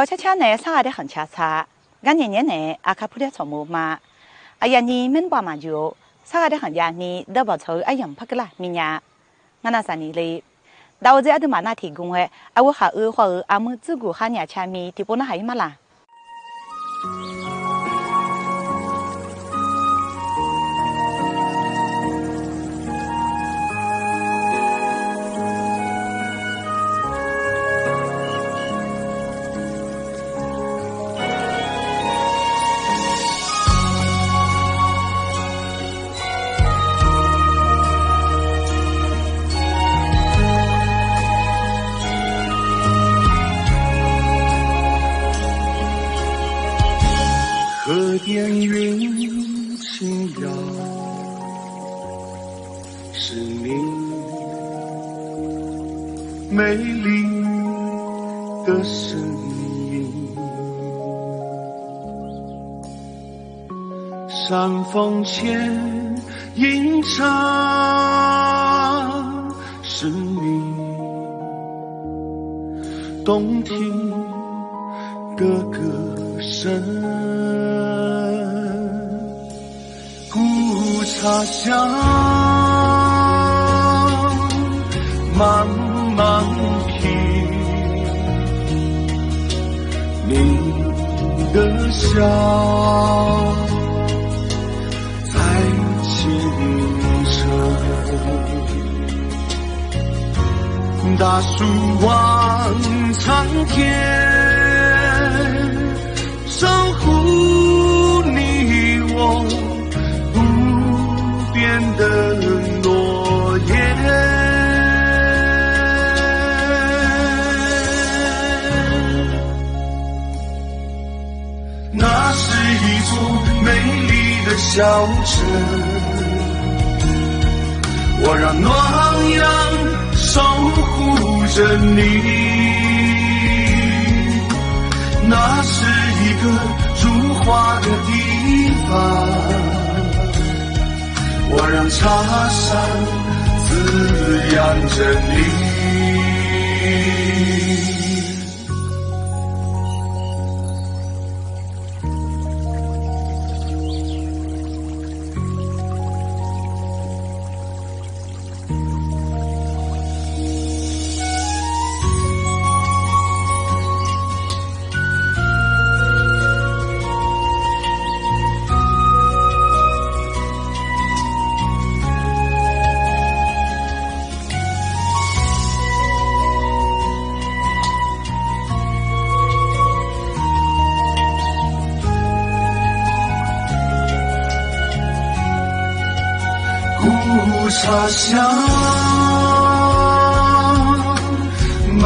高恰恰呢，啥的很恰恰，俺年年呢，阿卡普的草木嘛，哎呀，你们爸妈就啥的很呀，你得不愁哎呀，怕个啦，明呀，俺那啥你嘞，到这都嘛那提供诶，啊我哈或阿姆自古哈伢前面提不那还嘛啦。河边云轻摇，是你美丽的身影。山峰前吟唱，是你动听的歌声。古茶香慢慢品，你的笑在清晨，大树望苍天，守护你我不变的诺言。那是一座美丽的小城，我让暖阳守护着你。那是一个如花的地方，我让茶山滋养着你。古茶香慢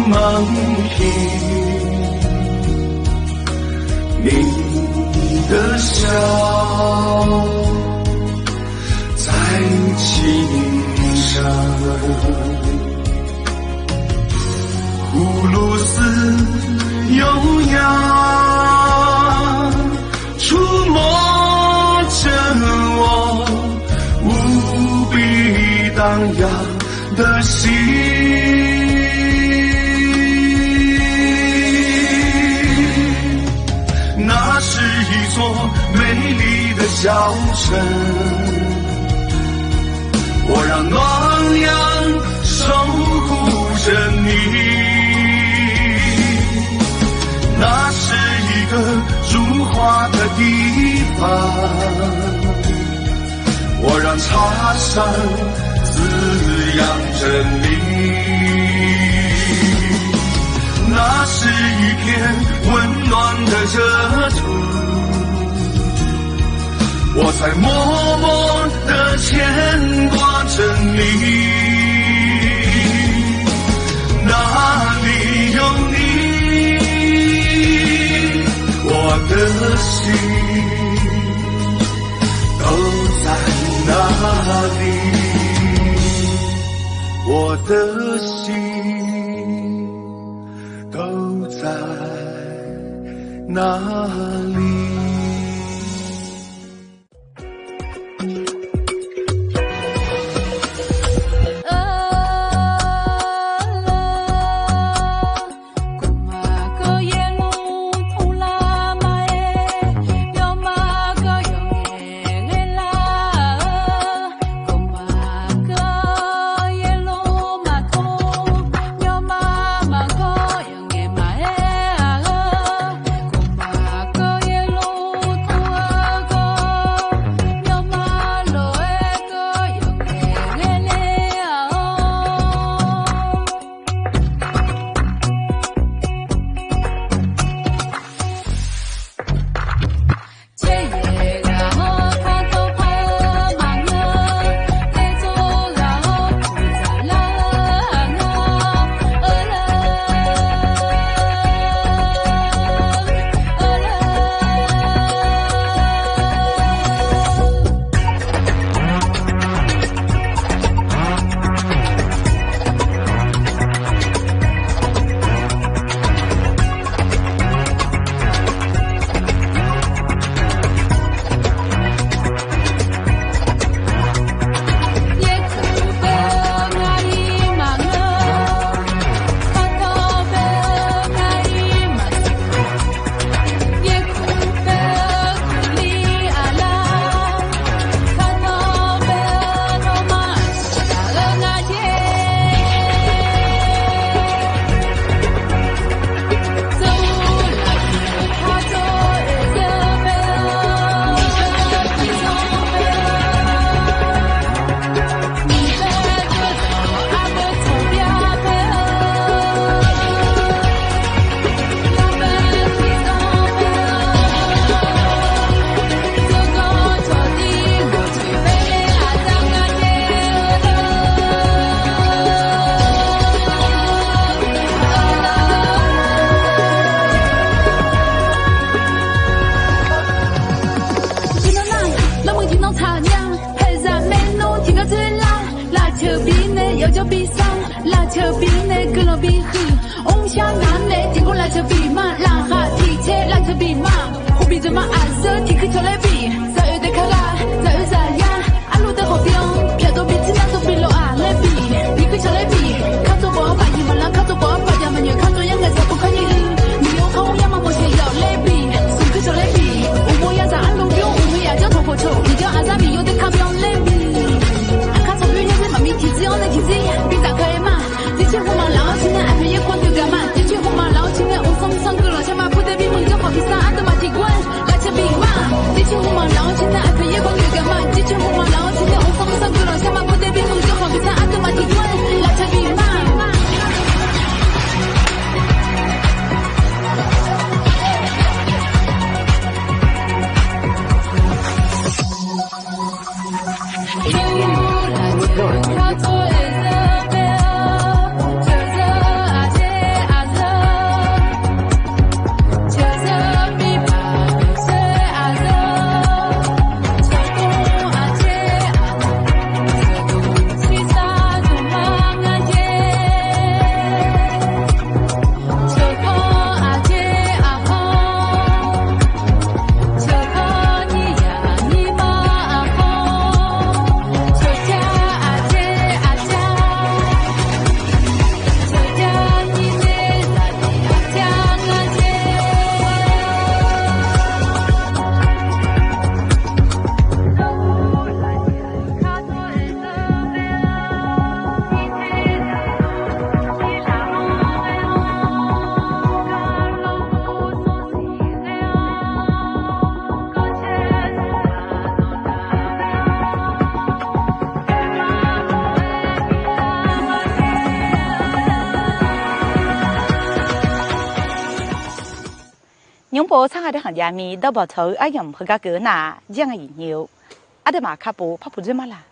慢品，你的笑在清晨，葫芦丝悠扬触摸着我无比荡漾的心。那是一座美丽的小城，我让暖阳守护着你。那是一个如花的地方，我让茶山滋养着你。那是一片温暖的热土，我在默默地牵挂着你。哪里有你，我的心都在哪里，我的心都在哪里。过眼车比上，拉车比内，格罗比黑，红香南内，天空拉车比马，拉哈提车拉车比马，虎比怎么暗色，提克车来比，早有的卡拉，早有咋样，阿路的好标，飘多比只那都比罗啊来比，提克车来比，看着我把一马拉看着我把家门女看着样个才不可以，你有看我样嘛我先要来比，送克车来比，我们要在安路丢，我们要叫头破臭，你叫阿萨比有的卡标来比。体质要能体质，比打可以嘛？地球红嘛，然后现在安排也光丢干嘛？地球红嘛，然后现在我送上歌了，想把不得比梦就好比上阿德玛提管，来车比嘛？地球红嘛，然后现在安排也光丢干嘛？地球红嘛，然后现在我送上歌了，想把不得比梦就好比上阿德玛提管，来车比嘛？宁波上海的行家们都不愁，哎呀，不个个那这样一牛，阿的马卡布怕不怎么啦。